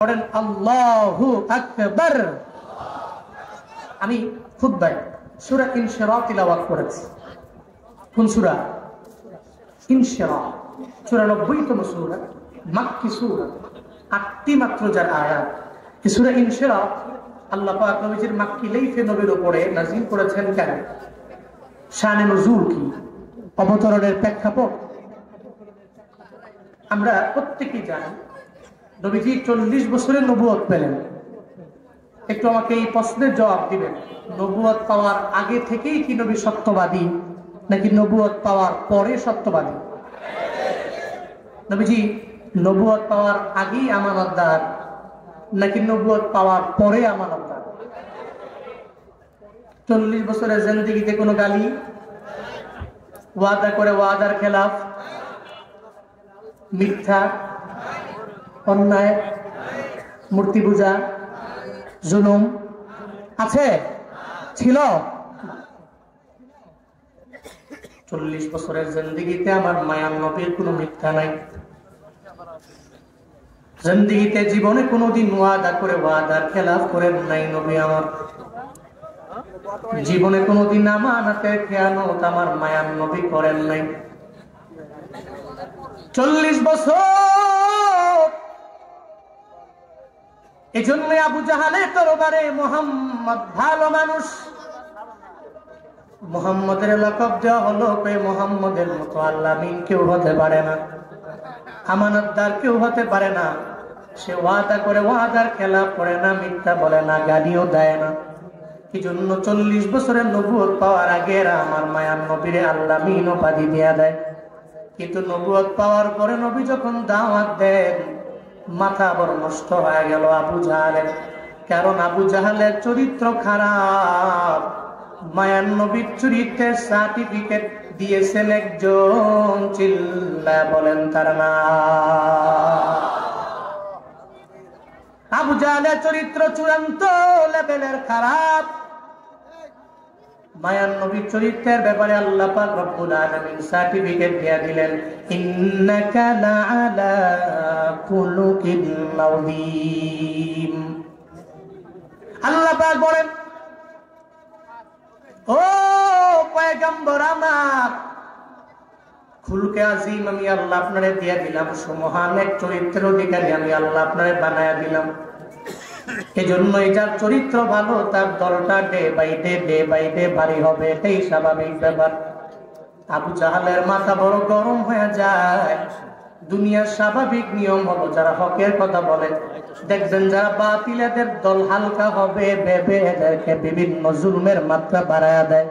পড়েন আল্লাহু আকবার। আমি খুতবায় সূরা ইনশিরাহ তিলাওয়াত করেছি। কোন সূরা? ইনশিরাহ, 94তম সূরা, মাক্কি সূরা, 8টি মাত্র যার আয়াত। এই সূরা ইনশিরাহ আল্লাহ পাক নবীজির মাক্কি লাইফে নবীর উপরে নাযিল করেছেন কেন? শানে নুজুল কি? অবতরণের প্রেক্ষাপট আমরা প্রত্যেকেই জানি। নবীজি 40 বছরের নবুয়ত পেলেন। একটু আমাকে এই প্রশ্নের জবাব দিবেন, নবুয়ত পাওয়ার আগে থেকেই কি নবী সত্যবাদী, নাকি নবুয়ত পাওয়ার পরে সত্যবাদী? নবীজি নবুয়ত পাওয়ার আগেই আমানতদার, নাকি নবুয়ত পাওয়ার পরে আমানতদার? 40 বছরের জিন্দেগিতে কোনো গালি, ওয়াদা করে ওয়াদার খেলাফ, মিথ্যা, অন্যায়, মূর্তি পূজা, জুলুম আছে? ছিল? 40 বছরের জিন্দেগিতে আমার মায়ার নবীর কোনো মিথ্যা নাই। জিন্দেগিতে জীবনে কোনোদিন ওয়াদা করে ওয়াদার খেলাফ করেন নাই নবী আমার। জীবনে কোনোদিন আমানতের খেয়ানত আমার মায়ার নবী করেন নাই। 40 বছর এজন্য আবু জাহালের দরবারে মুহাম্মদ ভালো মানুষ, মুহাম্মদের লকব দেওয়া হলো, মুহাম্মদের মতো আল্লামিন কেউ হতে পারে না, আমানতদার কেউ হতে পারে না। সে ওয়াদা করে ওয়াদার খেলাফ করে না, মিথ্যা বলে না, গালিও দেয় না। এই জন্য 40 বছরের নবুয়ত পাওয়ার আগে আমার মায়ার নবীরে আল্লামিন উপাধি দেয়া দেয়। কিন্তু নবুয়ত পাওয়ার পরে নবী যখন দাওয়াত দেন, মাথা বড় নষ্ট হয়ে গেল আবু জাহালের। কারণ আবু জাহালের চরিত্র খারাপ। মায়ার নবীর চরিত্রের সার্টিফিকেট দিয়েছেন একজন, চিল্লা বলেন তার নাম। আবু জাহালের চরিত্র চূড়ান্ত লেভেলের খারাপ। মায়ার নবীর চরিত্রের ব্যাপারে আল্লাহ পাক রব্বুল আলামিন সার্টিফিকেট দিয়ে দিলেন, ইন্নাকা লাআলা খুলুকিন আযীম। আল্লাহ পাক বলেন, ও পয়গম্বর আমার, খুলুকে আযীম আমি আল্লাহ আপনারে দিয়ে দিলাম, সুমহান এক চরিত্রের অধিকারী আমি আল্লাহ আপনারে বানায়া দিলাম। এজন্য এটার চরিত্র ভালো, তার দলটা ডে বাই ডে ভারী হবে, এটাই স্বাভাবিক ব্যাপার। আবু জাহালের মাথা বড় গরম হয়ে যায়। দুনিয়ার স্বাভাবিক নিয়ম হলো, যারা হকের কথা বলে দেখবেন, যারা বাতিলেদের দল হালকা হবে ভেবে এদেরকে বিভিন্ন জুলুমের মাত্রা বাড়ায়া দেয়,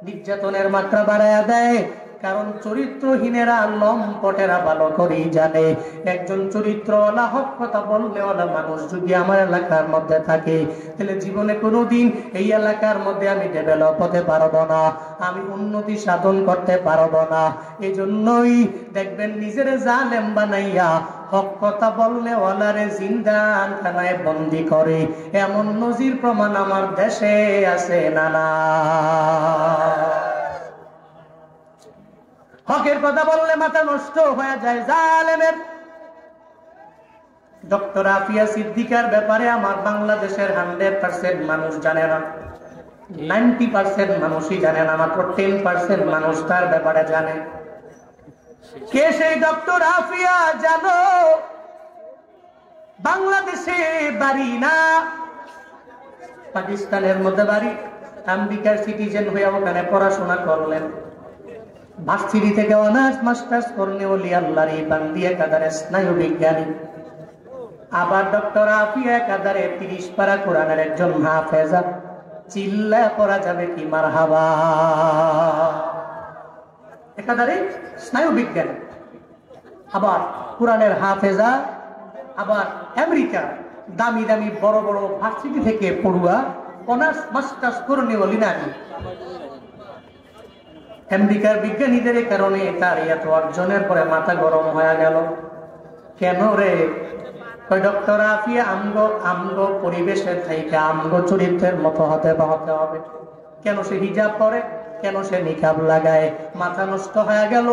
নির্যাতনের মাত্রা বাড়ায়া দেয়। কারণ চরিত্রহীনেরা লম্পটেরা ভালো করেই জানে, একজন চরিত্রওয়ালা হক কথা বললেওয়ালা মানুষ যদি আমার এলাকার মধ্যে থাকে, তাহলে জীবনে কোনোদিন এই এলাকার মধ্যে আমি ডেভেলপ হতে পারবো না, আমি উন্নতি সাধন করতে পারবো না। এই জন্যই দেখবেন নিজের জালেম বানাইয়া হক কথা বললেওয়ালারে জিন্দাখানায় বন্দি করে। এমন নজির প্রমাণ আমার দেশে আছে না? না, হকের কথা বললে মাথা নষ্ট হয়ে যায় জালেমের। ডক্টর আফিয়া সিদ্দিকার ব্যাপারে আমার বাংলাদেশের 100% মানুষ জানে না, 90% মানুষই জানে না, মাত্র 10% মানুষ তার ব্যাপারে জানে। কে সেই ডক্টর আফিয়া জানো? বাংলাদেশে বাড়ি না, পাকিস্তানের মধ্যে বাড়ি। আমেরিকার সিটিজেন হয়ে ওখানে পড়াশোনা করলেন, ভার্সিটি থেকে অনার্স মাস্টার্স করলে ওলি আল্লাহর এই বান্দি একাধারে স্নায়ু বিজ্ঞানী। আবার ডক্টর আফিয়া একাধারে 30 পারা কোরআনের একজন হাফেজা। চিল্লা পড়া যাবে কি মারহাবা? একাধারে স্নায়ু বিজ্ঞানী, আবার কোরআনের হাফেজা, আবার আমেরিকা দামি দামি বড় বড় ভার্সিটি থেকে পড়ুয়া অনার্স মাস্টার্স করলে ওলি নারী। আমেরিকার বিজ্ঞানীদের কারণে তার এত অর্জনের পরে মাথা গরম হয়ে গেল। কেন রে? ডক্টর আফিয়া আমগো পরিবেশের থেকে আমগো চরিত্রের মতো হতে হবে। কেন সে হিজাব পরে? কেন সে নিকাব লাগায়? মাথা নষ্ট হয়ে গেল,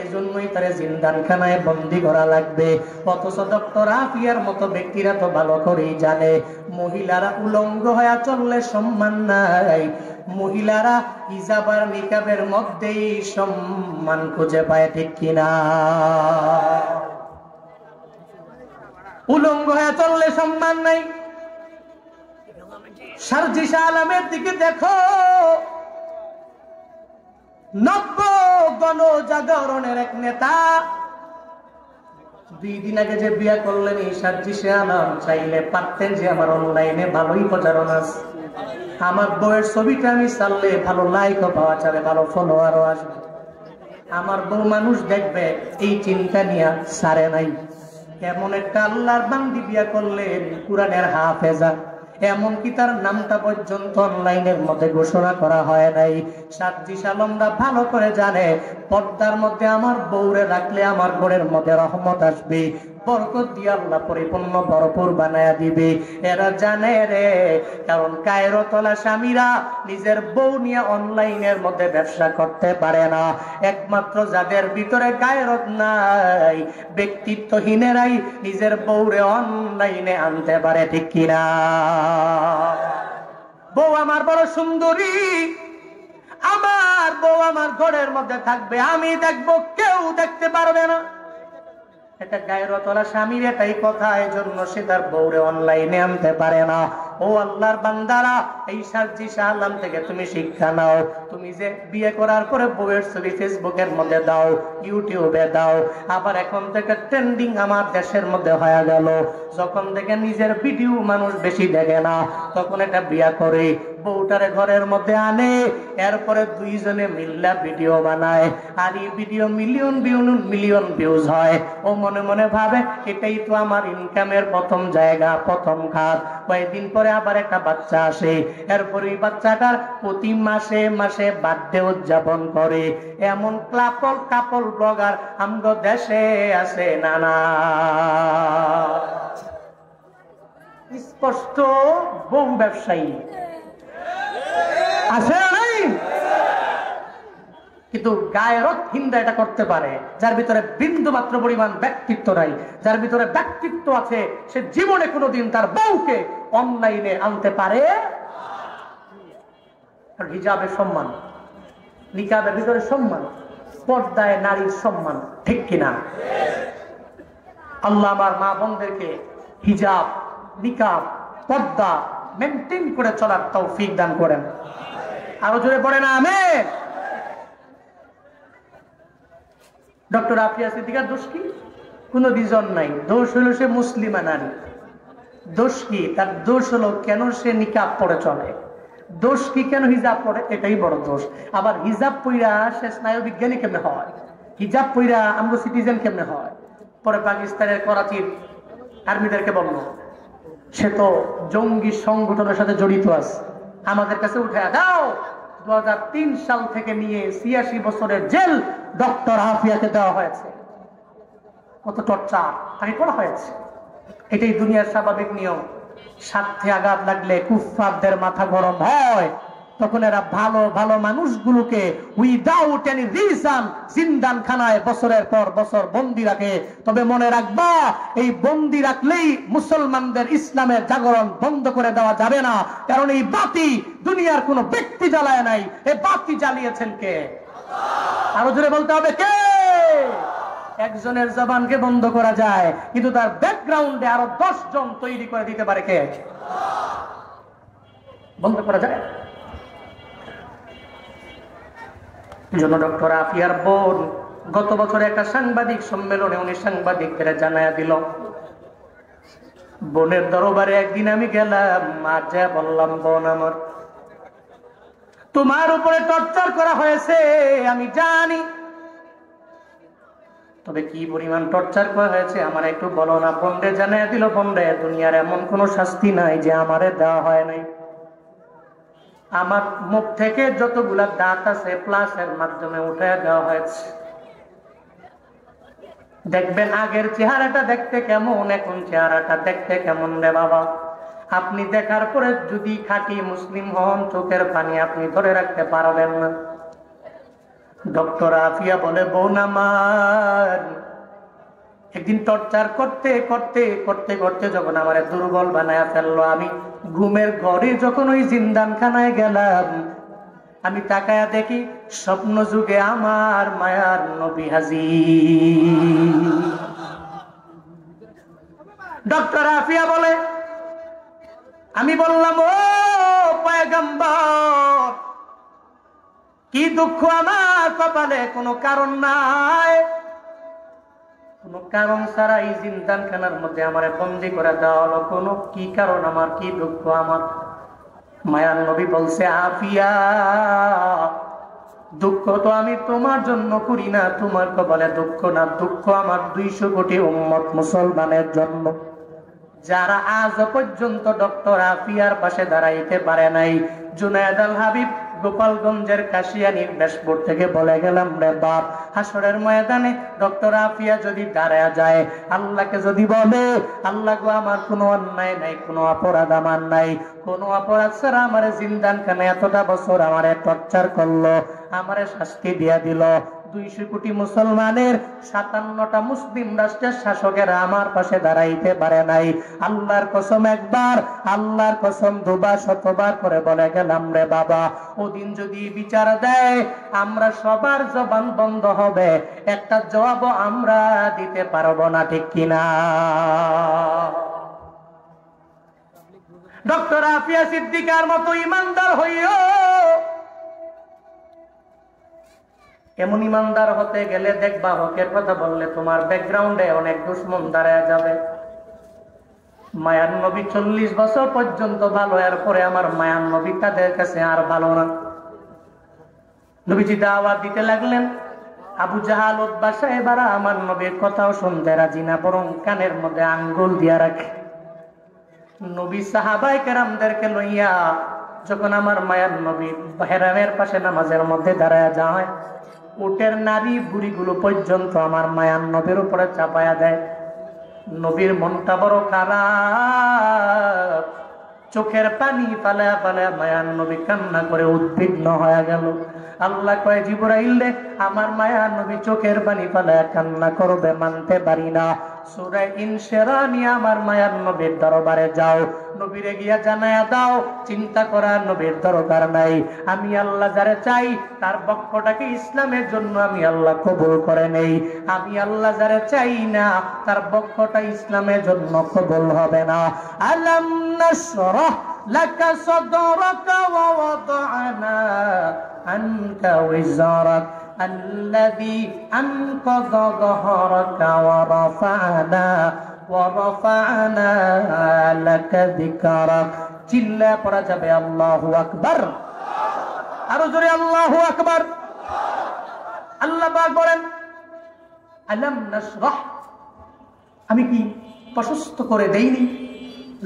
এজন্যই তারে জিন্দানখানায় বন্দী করা লাগবে। অথচ ডক্টর আফিয়ার মতো ব্যক্তিরা তো ভালো করেই জানে মহিলারা উলঙ্গ হয়ে চললে সম্মান নাই, মহিলারা হিজাব আর নিকাবের মধ্যেই সম্মান খুঁজে পায়, ঠিক কিনা? উলঙ্গ হয়ে চললে সম্মান নাই। সার্জিশা আলমের দিকে দেখো, নব্য গণজাগরণের এক নেতা 2 দিন আগে যে বিয়ে করলেন এই সার্জিশা আলম, চাইলে পারতেন যে আমার অনলাইনে ভালোই প্রচারণ আছে, আমার বউয়ের ছবিটা আমি চাললে ভালো লাইকও পাওয়া যাবে, ভালো ফলোয়ারও আসবে, আমার বউ মানুষ দেখবে, এই চিন্তা নিয়ে সারে নাই। এমন একটা আল্লাহর বান্দি বিয়া করলেন, কুরআনের হাফেজা, এমনকি তার নামটা পর্যন্ত অনলাইনের মধ্যে ঘোষণা করা হয় নাই। সার্জিশা আলমরা ভালো করে জানে পর্দার মধ্যে আমার বউরে রাখলে আমার ঘরের মধ্যে রহমত আসবে, বরকত দিয়ে আল্লাহ পরিপূর্ণ ভরপুর বানায়া দিবে। এরা জানে রে, কারণ কায়রতলা স্বামীরা নিজের বউ নিয়ে অনলাইনের মধ্যে ব্যবসা করতে পারে না। একমাত্র যাদের ভিতরে গায়রত নাই, ব্যক্তিত্বহীনেরাই নিজের বউরে অনলাইনে আনতে পারে, ঠিক কিনা? বউ আমার বড় সুন্দরী, আমার বউ আমার ঘরের মধ্যে থাকবে, আমি দেখবো, কেউ দেখতে পারবে না, এটা গায়রতলা স্বামীর এটাই কথা। এজন্য সে তার বউরে অনলাইনে আনতে পারে না। ও আল্লাহর বান্দারা, এই সার্জিশা আলম থেকে তুমি শিক্ষা নাও। তুমি যে বিয়ে করার পরে বউয়ের ছবি ফেসবুকের মধ্যে দাও, ইউটিউবে দাও, আবার এখন থেকে ট্রেন্ডিং আমার দেশের মধ্যে হয়ে গেল, যখন থেকে নিজের ভিডিও মানুষ বেশি দেখে না, তখন এটা বিয়ে করে বউটারে ঘরের মধ্যে আনে, এরপরে 2 জনে মিল্লা ভিডিও বানায়, আর এই ভিডিও মিলিয়ন ভিউজ হয়। ও মনে মনে ভাবে এটাই তো আমার ইনকামের প্রথম জায়গা, প্রথম খাত। কয়েকদিন পরে আবার একটা বাচ্চা আসে, এরপরে এই বাচ্চাটার প্রতি মাসে মাসে বার্থডে উদযাপন করে। এমন কাপল ব্লগার আমগো দেশে আছে নানা, স্পষ্ট বউ ব্যবসায়ী আছে নাই? কিন্তু গায়রত হিন্দা এটা করতে পারে যার ভিতরে বিন্দু মাত্র পরিমাণ ব্যক্তিত্ব নাই। যার ভিতরে ব্যক্তিত্ব আছে সে জীবনে কোনোদিন তার বউকে অনলাইনে আনতে পারে। হিজাবের সম্মান, নিকাবের ভিতরে সম্মান, পর্দায় নারীর সম্মান, ঠিক কিনা? আল্লাহ আমার মা বোনদেরকে হিজাব, নিকাব, পর্দা মেনটেন করে চলার তৌফিক দান করেন। আরো জোরে পড়ে না আমিন। ডক্টর আফিয়া সিদ্দিকার দোষ কি? কোন রিজন নাই, দোষ হলো সে মুসলিমা নারী। দোষ কি? তার দোষ হলো কেন সে নিকাব পরে চলে, দোষ কি কেন হিজাব পরে, এটাই বড় দোষ। আবার হিজাব পইরা সে স্নায়ু বিজ্ঞানী কেমনে হয়, হিজাব পইরা আমরা সিটিজেন কেমনে হয়? পরে পাকিস্তানের করাচির আর্মিদেরকে বলল সে তো জঙ্গি সংগঠনের সাথে জড়িত আছে, আমাদের কাছে উঠে দাও। 2003 সাল থেকে নিয়ে 86 বছরের জেল ডক্টর আফিয়াকে দেওয়া হয়েছে। কত টর্চার তাকে করা হয়েছে। এটাই দুনিয়ার স্বাভাবিক নিয়ম। স্বার্থে আঘাত লাগলে কুফফারদের মাথা গরম হয়, তখন এরা ভালো ভালো মানুষগুলোকে উইদাউট এনি রিজন জিন্দানখানায় বছরের পর বছর বন্দী রাখে। তবে মনে রাখবা, এই বন্দী রাখলেই মুসলমানদের ইসলামের জাগরণ বন্ধ করে দেওয়া যাবে না, কারণ এই বাতি দুনিয়ার কোনো ব্যক্তি জ্বালায় নাই, এই বাতি জ্বালিয়েছেন কে? আরো জোরে বলতে হবে কে? একজনের জবানকে বন্ধ করা যায়, কিন্তু তার ব্যাকগ্রাউন্ডে আরো 10 জন তৈরি করে দিতে পারে কে? বন্ধ করা যায়। জন্য ডক্টর আফিয়ার বোন গত বছর একটা সাংবাদিক সম্মেলনে উনি সাংবাদিকদের জানায়া দিল, বোনের দরবারে একদিন আমি গেলাম, আর যা বললাম, বোন আমার তোমার উপরে টর্চার করা হয়েছে আমি জানি, তবে কি পরিমাণ টর্চার করা হয়েছে আমার একটু বলো না। বোনরে জানায়া দিল, বোনরে দুনিয়ার এমন কোন শাস্তি নাই যে আমারে দেওয়া হয় নাই। আমার মুখ থেকে যতগুলা দাঁত আছে প্লাসের মাধ্যমে উঠে দেওয়া হয়েছে। দেখবেন আগের চেহারাটা দেখতে কেমন, এখন চেহারাটা দেখতে কেমন রে বাবা। আপনি দেখার পরে যদি খাঁটি মুসলিম হন, চোখের পানি আপনি ধরে রাখতে পারবেন না। ডক্টর আফিয়া বলে, বোন আমার, একদিন টর্চার করতে করতে করতে করতে যখন আমার দুর্বল বানায় ফেললো, আমি ঘুমের ঘরে যখন ওই জিন্দানখানায় গেলাম, আমি তাকায়া দেখি স্বপ্ন যুগে আমার মায়ার নবী হাজির। ডক্টর আফিয়া বলে, আমি বললাম, ও পয়গম্বর, কি দুঃখ আমার কপালে, কোনো কারণ নাই, কোনো কারণ ছাড়া এই জিন্দানখানার মধ্যে আমারে বন্দী করে দেওয়া হলো, কোনো কি কারণ আমার, কি দুঃখ আমার? মায়ার নবী বলছে, আফিয়া, দুঃখ তো আমি তোমার জন্য করি না, তোমার কপালে দুঃখ না, দুঃখ আমার 200 কোটি উম্মত মুসলমানের জন্য, যারা আজ পর্যন্ত ডক্টর আফিয়ার পাশে দাঁড়াইতে পারে নাই। জুনায়েদ আল হাবিব গোপালগঞ্জের কাশিয়ানীর বেশপুর থেকে বলে গেলাম, রে বাপ, হাসরের ময়দানে ডক্টর আফিয়া যদি দাঁড়ায় যায়, আল্লাহকে যদি বলে, আল্লাহ গো, আমার কোনো অন্যায় নাই, কোনো অপরাধ আমার নাই, কোনো অপরাধ ছাড়া আমার জিন্দানখানে এতটা বছর আমারে টর্চার করলো, আমারে শাস্তি দিয়া দিল, 200 কোটি মুসলমানের 57টা মুসলিম রাষ্ট্রের শাসকেরা আমার পাশে দাঁড়াইতে পারে নাই। আল্লাহর কসম একবার, আল্লাহর কসম দুবার, শতবার করে বলে গেলাম, রে বাবা, ওদিন যদি বিচার দেয়, আমরা সবার জবান বন্ধ হবে, একটা জবাবও আমরা দিতে পারবো না, ঠিক কিনা? ডক্টর আফিয়া সিদ্দিকার মতো ইমানদার হইও। এমন ইমানদার হতে গেলে দেখবা, হকের কথা বললে তোমার ব্যাকগ্রাউন্ডে অনেক দুশ্মন দাঁড়ায় যাবে। মায়ার নবী 40 বছর পর্যন্ত ভালো, এরপরে আমার মায়ার নবী তাদের কাছে আর ভালো না। নবীজি দাওয়াত দিতে লাগলেন, আবু জাহাল, উতবা সাহেবারা আমার নবীর কথাও শুনতে রাজি না, বরং কানের মধ্যে আঙ্গুল দিয়া রাখে। নবী সাহাবায়ে কেরামদেরকে লইয়া যখন আমার মায়ার নবী হেরামের পাশে নামাজের মধ্যে দাঁড়ায় যায়, উটের নারী বুড়িগুলো পর্যন্ত আমার মায়ার নবীর উপরে চাপায়া দেয়। নবীর মনটা বড় খারাপ, চোখের পানি পালায়া পালায়া মায়ার নবী কান্না করে উদ্বিগ্ন হয়ে গেল। আল্লাহ কয়, জিবরাইল রে, আমার মায়ার নবী চোখের পানি পালায়া কান্না করবে, মানতে পারি না। সূরা ইনশিরা নিয়ে আমার মায়ার নবীর দরবারে যাও, নবীরে গিয়া জানায়া দাও, চিন্তা করার নবীর দরকার নাই, আমি আল্লাহ যারে চাই তার বক্ষটাকে ইসলামের জন্য আমি আল্লাহ কবুল করে নেই, আমি আল্লাহ যারে চাই না তার বক্ষটা ইসলামের জন্য কবুল হবে না। আলাম নাশরাহ লাকা সাদরাকা ওয়া ওয়াদা'না আনকা ওয়িজারাক الذي أنقض ظهرك ورفعنا لك ذكرك চিল্লা পড়া যাবে আল্লাহু আকবার, আরো জোরে আল্লাহু আকবার। আল্লাহ পাক বলেন, আলাম নাশরাহ, আমি কি প্রশস্ত করে দেইনি,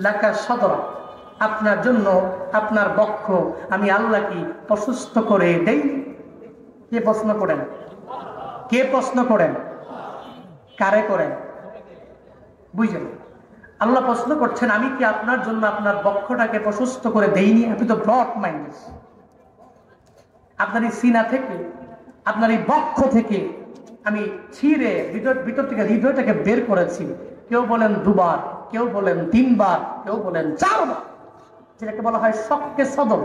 লাকা সাদরা, আপনার জন্য আপনার বক্ষ আমি আল্লাহ কি প্রশস্ত করে দেইনি? কে প্রশ্ন করেন? কে প্রশ্ন করেন? কারে করেন? বুঝলেন? আল্লাহ প্রশ্ন করছেন, আমি কি আপনার জন্য আপনার বক্ষটাকে প্রশস্ত করে দেইনি? আপনি তো ব্রড মাইন্ডেড। আপনার এই সিনা থেকে, আপনার এই বক্ষ থেকে আমি ছিঁড়ে ভিতর থেকে হৃদয়টাকে বের করেছি। কেউ বলেন 2 বার, কেউ বলেন 3 বার, কেউ বলেন 4 বার, যেটাকে বলা হয় শক্কে সদর,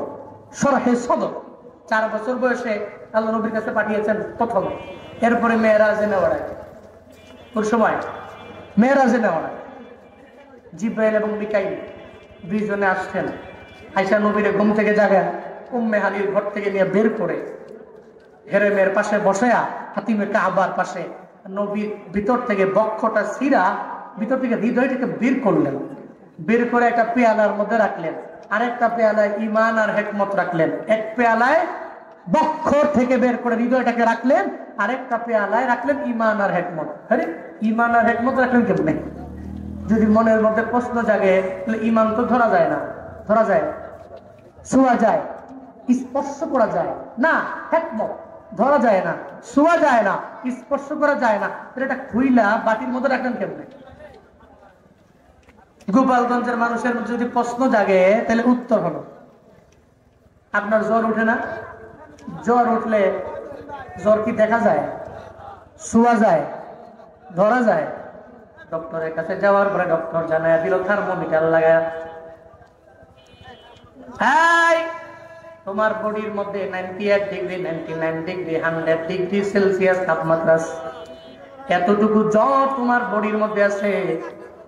সরহে সদর। 4 বছর বয়সে আল্লাহ নবীর কাছে পাঠিয়েছেন প্রথম, এরপরে মেয়েরাজে নেওয়ার আগে, ওর সময় মেয়েরাজে নেওয়ার আগে জিব্রাইল এবং মিকাইল 2 জনে আসছেন। আয়েশা নবীরে ঘুম থেকে জাগায় উম্মে হানির ঘর থেকে নিয়ে বের করে হেরেমের পাশে বসায়া হাতিমে কাবার পাশে নবীর ভিতর থেকে বক্ষটা ছিঁড়া ভিতর থেকে হৃদয়টাকে বের করলেন। বের করে একটা পেয়ালার মধ্যে রাখলেন, আরেকটা পেয়ালায় ঈমান আর হিকমত রাখলেন। এক পেয়ালায় বক্ষ থেকে বের করে হৃদয়টাকে রাখলেন, আরেকটা পেয়ালায় রাখলেন ঈমান আর হিকমত। আরে ঈমান আর হিকমত রাখলেন কেমনে? যদি মনের মধ্যে প্রশ্ন জাগে, তাহলে ঈমান তো ধরা যায় না, ধরা যায়, ছোঁয়া যায়, স্পর্শ করা যায় না, হিকমত ধরা যায় না, ছোঁয়া যায় না, স্পর্শ করা যায় না, তাহলে এটা খুইলা বাটির মধ্যে রাখলেন কেমনে? গোপালগঞ্জের মানুষের মধ্যে যদি প্রশ্ন জাগে, তাহলে উত্তর হলো, আপনার জ্বর উঠে না? জ্বর উঠলে জ্বর কি দেখা যায়, শোয়া যায়, ধরা যায়? ডক্টরের কাছে যাওয়ার পরে ডক্টর জানায় দিল থার্মোমিটার লাগায়, তোমার বডির মধ্যে 98 ডিগ্রি, 99 ডিগ্রি, 100 ডিগ্রি সেলসিয়াস তাপমাত্রা, এতটুকু জ্বর তোমার বডির মধ্যে আছে,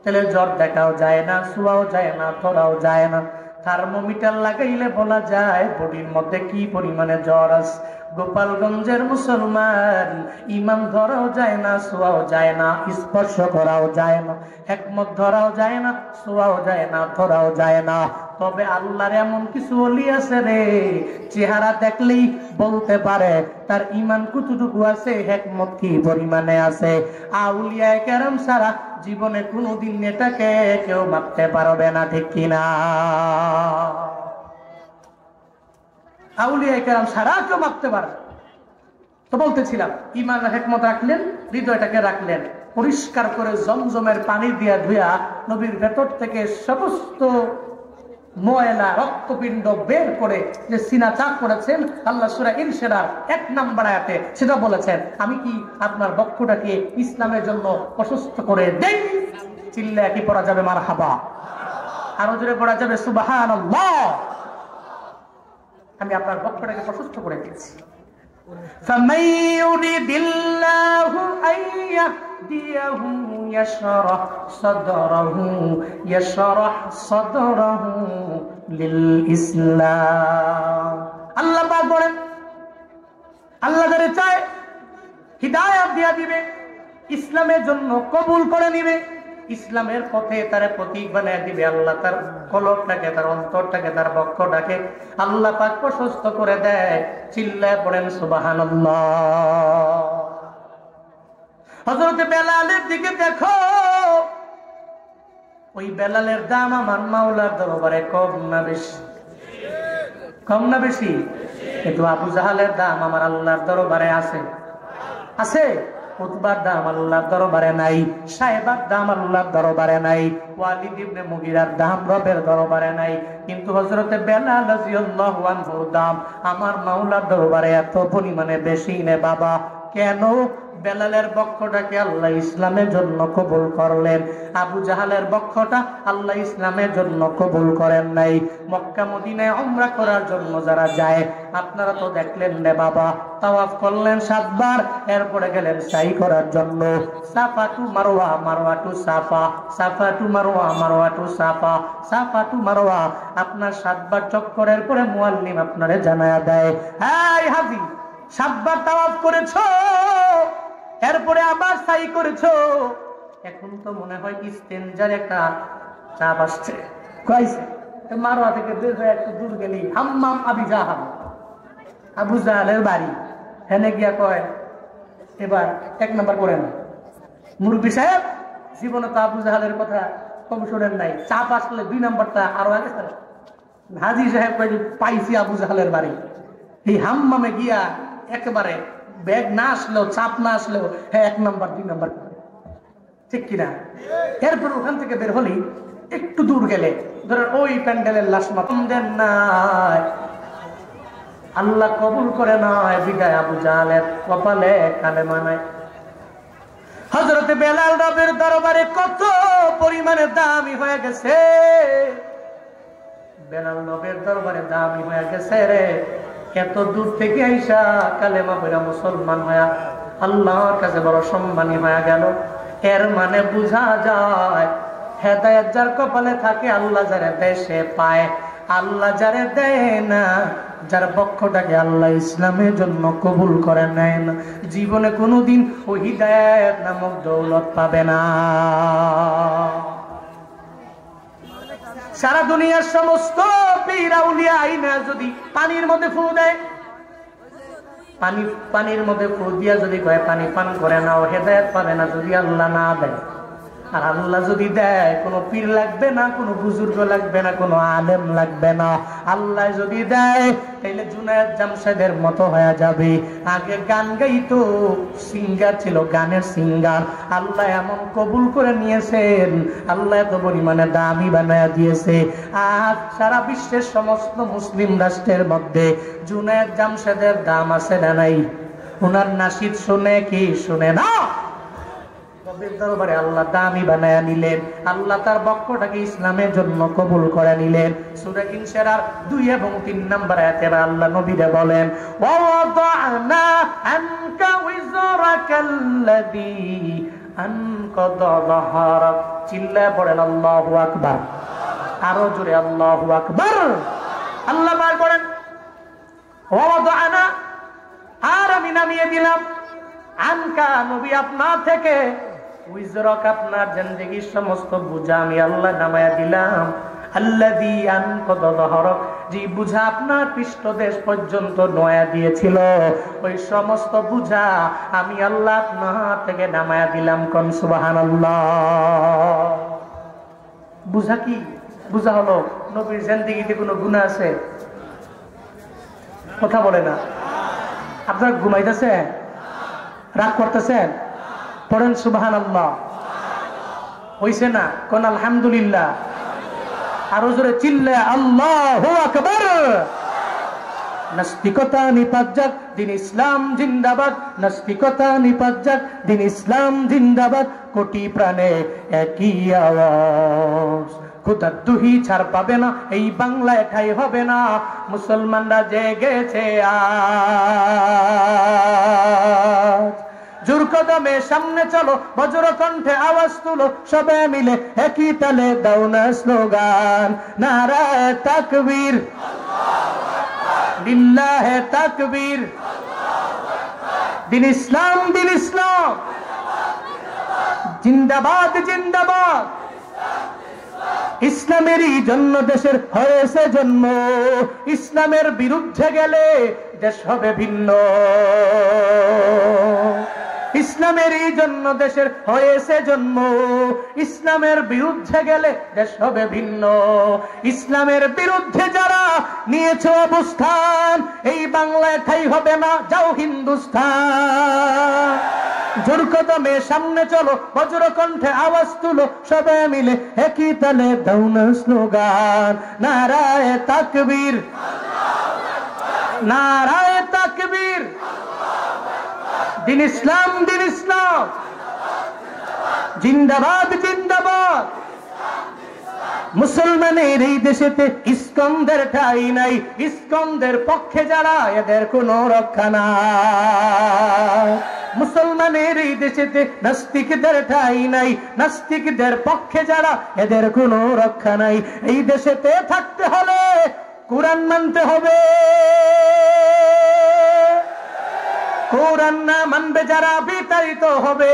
তাহলে জ্বর দেখাও যায় না, শোয়াও যায় না, ধরাও যায় না। থার্মোমিটার লাগাইলে বলা যায় বডির মধ্যে কি পরিমাণে জ্বর আছে। গোপালগঞ্জের মুসলমান, ইমান ধরাও যায় না, শোয়াও যায় না, স্পর্শ করাও যায় না, একমত ধরাও যায় না, শোয়াও যায় না, ধরাও যায় না। তবে আল্লাহর এমন কিছু ওলি আছে রে, চেহারা দেখলেই বলতে পারে তার ইমান কতটুকু আছে, একমত কি পরিমাণে আছে। আউলিয়া কেরাম সারা জীবনে কোনোদিন এটাকে কেউ মাপতে পারবে না, ঠিক কিনা? আউলিয়া কেরাম সারা কেউ মাপতে পারবে। তো বলতেছিলাম, ইমান হিকমত রাখলেন, হৃদয়টাকে রাখলেন পরিষ্কার করে, জমজমের পানি দিয়া ধুয়া নবীর ভেতর থেকে সমস্ত ময়লা রক্তপিণ্ড বের করে যে সিনা চাক করেছেন, আল্লাহ সূরা ইনশিরার 1 নম্বর আয়াতে সেটা বলেছেন, আমি কি আপনার বক্ষটাকে ইসলামের জন্য প্রশস্ত করে দেই? চিল্লায় কি পড়া যাবে মারহাবা? আরো জোরে পড়া যাবে সুবহানাল্লাহ? আমি আপনার বক্ষটাকে প্রশস্ত করে দিয়েছি। فَمَن يُرِدِ اللَّهُ أَن يَهْدِيَهُ يَشْرَحْ صَدْرَهُ لِلْإِسْلَامِ। আল্লাহ পাক বলেন, আল্লাহ যারে চায় হিদায়াত দিয়ে দিবে, ইসলামের জন্য কবুল করে নিবে, ইসলামের পথে তার প্রতীক বানিয়ে দিবে। আল্লাহ তার কলবটাকে, তার অন্তরটাকে, তার বক্ষটাকে আল্লাহ পাক প্রশস্ত করে দেয়। চিল্লায় পড়েন সুবহানাল্লাহ। হযরত বেলালের দিকে দেখো, ওই বেলালের দাম আমার মাওলার দরবারে কম না বেশি? কম না বেশি? কিন্তু আবু জাহালের দাম আমার আল্লাহর দরবারে আছে, আছে। উতবার দাম আল্লাহর দরবারে নাই, সাহেবার দাম আল্লাহর দরবারে নাই, ওয়ালিদ ইবনে মুগিরার দাম রবের দরবারে নাই। কিন্তু হযরতে বেলাল রাদিয়াল্লাহু আনহুর দাম আমার মাওলার দরবারে এত পরিমাণে বেশি নে বাবা। কেন? বেলালের বক্ষটাকে আল্লাহ ইসলামের জন্য কবুল করলেন, আবু জাহালের বক্ষটা আল্লাহ ইসলামের জন্য কবুল করেন নাই। মক্কা মদিনায় উমরা করার জন্য যারা যায়, আপনারা তো দেখলেন রে বাবা, তাওয়াফ করলেন 7 বার, এরপরে গেলেন সাই করার জন্য। সাফা টু মারওয়া, মারওয়া টু সাফা, সাফা টু মারওয়া, মারওয়া টু সাফা, সাফা টু মারওয়া। আপনার 7 বার চক্করের পরে মুআল্লিম আপনারে জানায়া দেয়, এই হাজি 7 বার তাওয়াফ করেছো, এরপরে আবার সাই করেছো, এখন তো মনে হয় ইস্তেনজার একটা চাপ আসছে। কইছে মারওয়া থেকে বের হয়ে একটু দূর গেলি হাম্মাম আবি জাহাল, আবু জাহালের বাড়ি, হেনে গিয়া কয় এবার 1 নাম্বার করেন। মুরব্বী সাহেব জীবনে তো আবু জাহালের কথা কম শোনেন নাই, চাপ আসলে 2 নাম্বারটা আরো আগে। হাজি সাহেব কয় পাইছি আবু জাহালের বাড়ি, এই হাম্মামে গিয়া একেবারে ব্যাগ না আসলেও, চাপ না আসলেও, হ্যাঁ 1 নাম্বার 2 নাম্বার, ঠিক কিনা? এরপর ওখান থেকে বের হলি একটু দূর গেলে ধরেন ওই প্যান্ডেলের লাশ মাতমদের নাই, আল্লাহ কবুল করে নয়, বিদায় আবু জাহালের কপালে কালেমা নাই। হযরতে বেলাল রবের দরবারে কত পরিমাণে দামি হয়ে গেছে, বেলাল নবের দরবারে দামি হয়ে গেছে রে। এত দূর থেকে আইসা কালেমা পড়া মুসলমান হয়া আল্লাহর কাছে বড় সম্মানী হয়ে গেল। এর মানে বোঝা যায় হেদায়েত যার কপালে থাকে আল্লাহ যারে দেয় সে পায়, আল্লাহ যারে দেয় না, যার পক্ষটাকে আল্লাহ ইসলামের জন্য কবুল করে নেয় না, জীবনে কোনোদিন ওই হিদায়াত নামক দৌলত পাবে না। সারা দুনিয়ার সমস্ত পীর আউলিয়া আইনা যদি পানির মধ্যে ফু দেয়, পানির মধ্যে ফু দিয়া যদি কয় পানি পান করে নাও, হেদায়েত পাবে না যদি আল্লাহ না দেয়। আর আল্লাহ যদি দেয়, কোনো পীর লাগবে না, কোনো বুজুর্গ লাগবে না, কোনো আলেম লাগবে না। আল্লাহ যদি দেয় তাহলে জুনায়েদ জামশেদের মতো হয়ে যাবে। আগে গান গাইতো, সিঙ্গার ছিল, গানের সিঙ্গার। আল্লাহ এমন কবুল করে নিয়েছেন, আল্লাহ এত পরিমাণে দামি বানায়া দিয়েছে। আজ সারা বিশ্বের সমস্ত মুসলিম রাষ্ট্রের মধ্যে জুনায়েদ জামশেদের দাম আছে না নাই? ওনার নাসিদ শুনে কি শুনে না? নবীর দরবারে আল্লাহ দামি বানায়া নিলেন, আল্লাহ তার বক্তব্যটাকে ইসলামের জন্য কবুল করে নিলেন। সূরা ইনশিরার 2 এবং 3 নম্বর আয়াতে আল্লাহ নবীরে বলেন, ওয়া ওয়াদানা আনকা উযরাকাল্লাযী আনকাদা যাহরাক। চিল্লায়ে পড়েন আল্লাহু আকবার, আরো জোরে আল্লাহু আকবার। আল্লাহ পাক বলেন, ওয়া ওয়াদানা, আর আমি নামিয়ে দিলাম, আনকা নবী আপনার থেকে, উইজরক আপনার জিন্দেগীর সমস্ত বোঝা আমি আল্লাহ নামায়া দিলাম। আল্লাযী আনকাদা যাহরাক, যে বোঝা আপনার পৃষ্ঠদেশ পর্যন্ত নয়া দিয়েছিল, ওই সমস্ত বোঝা আমি আল্লাহ আপনার থেকে নামায়া দিলাম। কোন সুবহানাল্লাহ। বোঝা কি? বোঝা হলো নবীর জিন্দেগীতে কোনো গুনাহ আছে? কথা বলে না। আপনারা ঘুমাইতেছেন, রাগ করতেছেন? পড়েন সুবহানাল্লাহ। হইছে না? কোন আলহামদুলিল্লাহ। আরো জোরে চিল্লে আল্লাহু আকবার। নাস্তিকতা নিপাত যাক, দিন ইসলাম জিন্দাবাদ। নাস্তিকতা নিপাত যাক, দিন ইসলাম জিন্দাবাদ। কোটি প্রাণে একই আওয়াজ, খোদার দুহি ছাড় পাবে না, এই বাংলায় ঠাই হবে না। মুসলমানরা জেগেছে আজ, জোর কদমে সামনে চলো, বজ্র কণ্ঠে আওয়াজ তুলো, সবে মিলে একই তালে দাও না স্লোগান, নারায়ে তাকবীর, লিল্লাহে তাকবীর। দিন ইসলাম, দিন ইসলাম জিন্দাবাদ, জিন্দাবাদ। ইসলামেরই জন্য দেশের হয়েছে জন্ম, ইসলামের বিরুদ্ধে গেলে দেশ হবে ভিন্ন। ইসলামেরই জন্য দেশের হয়েছে জন্ম, ইসলামের বিরুদ্ধে গেলে দেশ হবে ভিন্ন। ইসলামের বিরুদ্ধে যারা নিয়েছে অবস্থান, এই বাংলায় ঠাই হবে না, যাও হিন্দুস্তান। জোর কদমে সামনে চলো, বজ্র কণ্ঠে আওয়াজ তুলো, সবে মিলে একই তালে দাও না স্লোগান, নারায়ে তাকবীর, নারায়ে তাকবীর। দিন ইসলাম, দিন ইসলাম জিন্দাবাদ, জিন্দাবাদ। মুসলমানের এই দেশেতে ইস্কনদের ঠাই নাই, ইস্কনদের পক্ষে যারা এদের কোনো রক্ষা নাই। মুসলমানের এই দেশেতে নাস্তিকদের ঠাই নাই, নাস্তিকদের পক্ষে যারা এদের কোনো রক্ষা নাই। এই দেশেতে থাকতে হলে কোরআন মানতে হবে, কোরআন না মানবে যারা বিতাড়িত হবে।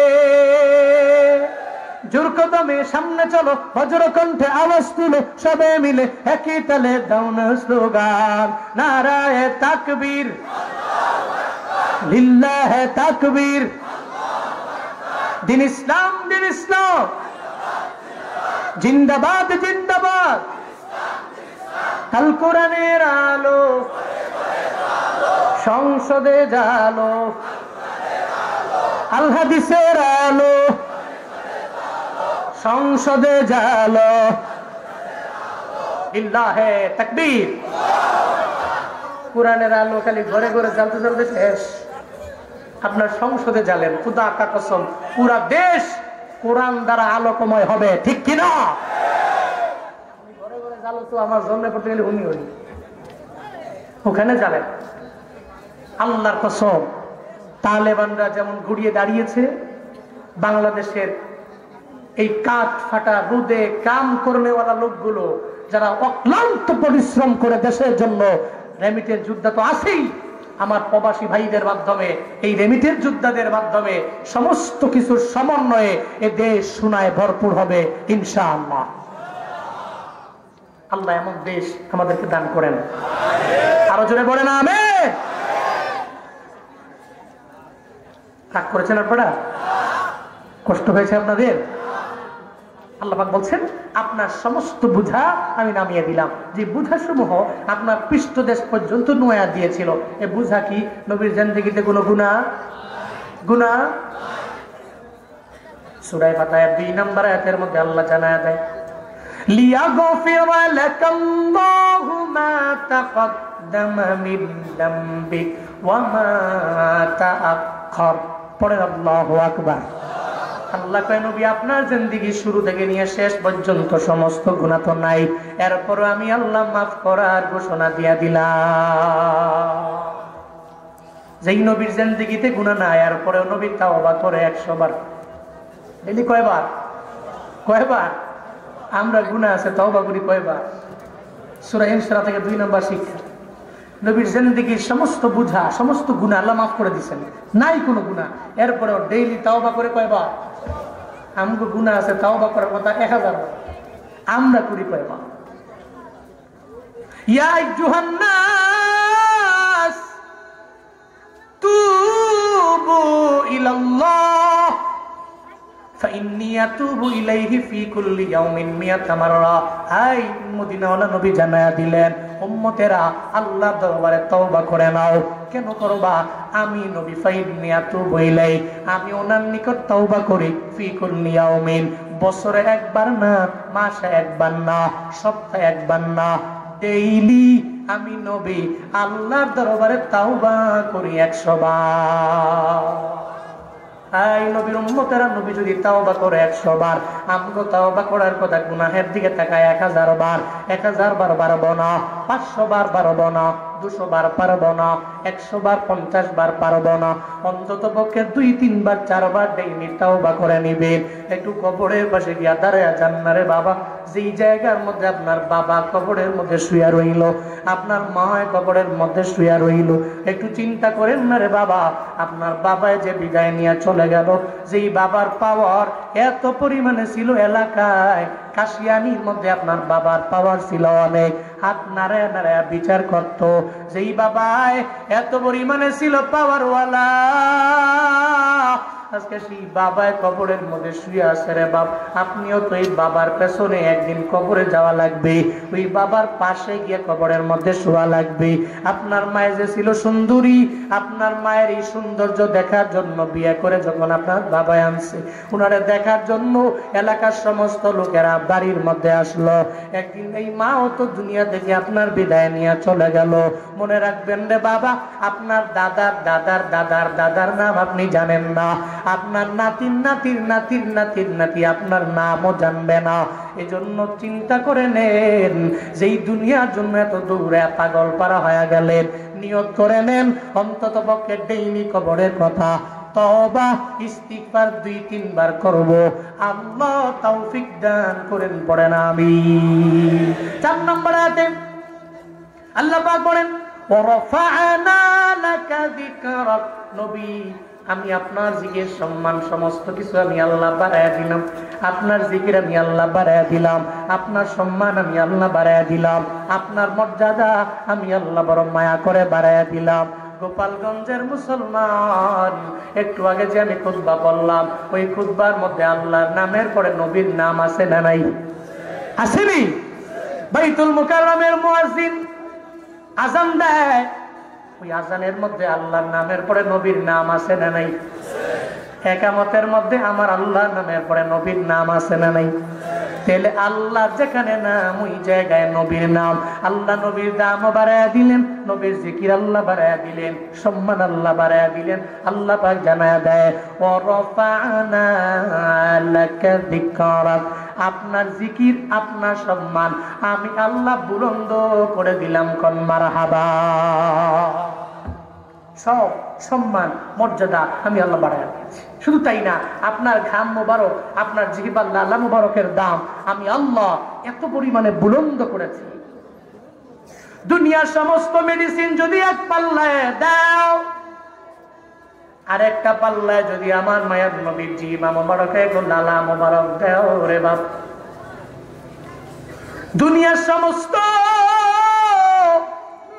জোর কদমে সামনে চলো, বজ্র কণ্ঠে আওয়াজ তুলো, সবে মিলে একই তালে দাও না স্লোগান, নারায়ে তাকবীর, লিল্লাহে তাকবীর। দিন ইসলাম, দিন ইসলাম জিন্দাবাদ, জিন্দাবাদ। আল কোরআনের আলো সংসদে জালো, আল হাদিসের আলো সংসদে জালো, লিল্লাহে তাকবীর। কোরআনের আলো খালি ঘরে ঘরে জ্বালতে জ্বালতে শেষ, আপনার সংসদে জ্বালেন, খুদা কা কসম পুরা দেশ কোরআন দ্বারা আলোকময় হবে, ঠিক কিনা? ঘরে ঘরে জ্বালো তো আমার জন্মে পড়তে গেলে উনি হই, ওখানে জ্বালেন। আল্লাহর কসম, তালেবানরা যেমন ঘুরিয়ে দাঁড়িয়েছে, বাংলাদেশের এই কাঠ ফাটা রোদে কাম করনেওয়ালা লোকগুলো যারা অক্লান্ত পরিশ্রম করে দেশের জন্য, রেমিটেন্স যোদ্ধা তো আছেই, আমার প্রবাসী ভাইদের মাধ্যমে, এই রেমিটেন্স যোদ্ধাদের মাধ্যমে সমস্ত কিছুর সমন্বয়ে এ দেশ সোনায় ভরপুর হবে ইনশাআল্লাহ। আল্লাহ এমন দেশ আমাদেরকে দান করেন, আরো জোরে বলেন আমিন। রাগ করেছেন আপনারা? কষ্ট হয়েছে আপনাদের? আল্লাহ পাক বলছেন, আপনার সমস্ত বোঝা আমি নামিয়ে দিলাম। যে বোঝা সমূহ আপনার পৃষ্ঠদেশ পর্যন্ত নয়া দিয়েছিল, এ বোঝা কি নবীর জিন্দেগিতে কোনো গুনাহ? গুনাহ? সূরা ফাতিহার 2 নম্বর আয়াতের মধ্যে আল্লাহ জানায়া দেয়, লিয়াগফির লাকাল্লাহু মা তাকদ্দামা মিন যামবিক ওয়া মা তাআখার। পড়েন আল্লাহু আকবার। আল্লাহ কয় নবী আপনার জিন্দেগি শুরু থেকে নিয়ে শেষ পর্যন্ত সমস্ত গুনাহ তো নাই, এরপর আমি আল্লাহ মাফ করার ঘোষণা দিয়া দিলাম। যেই নবীর জিন্দেগিতে গুনাহ নাই এরপরে নবী তাওবা করে 100 বার। ডেইলি কয়বার? কয়বার? আমরা গুনাহ আছে তাওবা করি কয়বার? সূরা ইনশিরাহ থেকে 2 নম্বর শিক্ষা। নবীর জিন্দেগির সমস্ত বুঝা সমস্ত গুনাহ আল্লাহ মাফ করে দিয়েছেন, নাই কোনো গুনাহ, এরপরেও ডেইলি তাওবা করে কয়বার? আমগো গুনাহ আছে তাওবা করার কথা 1000 বার, আমরা করি কয়বার? ইয়া আইয়ুহান নাস তুবু ইলাল্লাহ ফাইন্নী আতুবু ইলাইহি ফি কুল্লি ইয়াউমিন মিয়াতা মাররা। হাই মদিনাওয়ালা নবী জানায়া দিলেন, উম্মতেরা আল্লাহর দরবারে তওবা করে নাও। কেন করবা? আমি নবী ফাইন্নী আতুবু ইলাইহি, আমি ওনার নিকট তওবা করি ফি কুল্লি ইয়াউমিন, বছরে একবার না, মাসে একবার না, সপ্তাহে একবার না, ডেইলি আমি নবী আল্লাহর দরবারে তওবা করি 100 বার। এই নবীর উম্মতেরা নবী যদি তাওবা করে 100 বার, আমগো তাওবা করার কথা গুনাহের দিকে তাকায় 1000 বার। 1000 বার পারবো না, 500 বার পারবো না, 200 বার পারবো না, 100 বার 50 বার পারবো না, অন্তত পক্ষে 2-3 বার 4 বার ডেইলি তাওবা করে নিবেন। একটু কবরের পাশে গিয়া দাঁড়ায়া যান না রে বাবা। যেই জায়গার মধ্যে আপনার বাবা কবরের মধ্যে শুয়া রইল, আপনার মা কবরের মধ্যে শুয়া রইল, একটু চিন্তা করেন না রে বাবা। আপনার বাবায় যে বিদায় নিয়ে চলে গেল, যেই বাবার পাওয়ার এত পরিমাণে ছিল এলাকায়, কাশিয়ানির মধ্যে আপনার বাবার পাওয়ার ছিল অনেক, হাত নাড়ায় নাড়ায় বিচার করত। যেই বাবায় এত পরিমাণে ছিল পাওয়ারওয়ালা, আজকে সেই বাবায় কবরের মধ্যে শুয়ে আছে রে বাপ। আপনিও তো এই বাবার পেছনে একদিন কবরে যাওয়া লাগবে, ওই বাবার পাশে গিয়ে কবরের মধ্যে শোয়া লাগবে। আপনার মায়ের যে ছিল সুন্দরী, আপনার মায়ের এই সৌন্দর্য দেখার জন্য বিয়ে করে যখন আপনার বাবায় আনছে, উনারে দেখার জন্য এলাকার সমস্ত লোকেরা বাড়ির মধ্যে আসলো। একদিন এই মাও তো দুনিয়া থেকে আপনার বিদায় নিয়ে চলে গেল। মনে রাখবেন রে বাবা, আপনার দাদার দাদার দাদার দাদার নাম আপনি জানেন না, আপনার নাতির নাতির নাতির নাতির নাতি আপনার নামও জানবে না। এজন্য চিন্তা করে নেন, যেই দুনিয়ার জন্য এত দূরে পাগল পারা হয়ে গেলেন, নিয়ত করে নেন অন্তত পক্ষে ডেইলি কবরের কথা তওবা ইস্তিগফার 2-3 বার করব। আল্লাহ তৌফিক দান করেন, পড়েন আমিন। 4 নম্বর আয়াতে আল্লাহ পাক বলেন, ওয়ারাফা'না লাকা যিকরাক। নবী আমি আপনার জিকির সম্মান সমস্ত কিছু আমি আল্লাহ বাড়ায়া দিলাম, আপনার জিকির আমি আল্লাহ বাড়ায়া দিলাম, আপনার সম্মান আমি আল্লাহ বাড়ায়া দিলাম, আপনার মর্যাদা আমি আল্লাহ বড় মায়া করে বাড়ায়া দিলাম। গোপালগঞ্জের মুসলমান, একটু আগে যে আমি খুতবা বললাম, ওই খুতবার মধ্যে আল্লাহর নামের পরে নবীর নাম আছে না নাই? আসেনি? বাইতুল মুকাররমের মুয়াজ্জিন আযান দেয়, ওই আযানের মধ্যে আল্লাহর নামের পরে নবীর নাম আছে না নাই? একামতের মধ্যে আমার আল্লাহর নামের পরে নবীর নাম আছে না নাই? তাহলে আল্লাহ যেখানে নাম ওই জায়গায় নবীর নাম। আল্লাহ নবীর দাম বাড়ায়া দিলেন, নবীর জিকির আল্লাহ বাড়ায়া দিলেন, সম্মান আল্লাহ বাড়ায়া দিলেন। আল্লাহ পাক জানায়া দেয়, ওয়ারাফা'না লাকা যিকরাক, আপনার জিকির আপনার সম্মান আমি আল্লাহ বুলন্দ করে দিলাম। কোন মারহাবা। সব সম্মান মর্যাদা আমি আল্লাহ বাড়ায়া দিয়েছি। শুধু তাই না, আপনার ঘাম মোবারক, আপনার জিহ্বার লালা মোবারকের দাম আমি আল্লাহ এত পরিমাণে বুলন্দ করেছি। দুনিয়ার সমস্ত মেডিসিন যদি এক পাল্লায় দাও, আর একটা পাল্লায় যদি আমার মায়ের নবীর জিহ্বা মোবারকে লালা মোবারক দাও রে বাপ, দুনিয়ার সমস্ত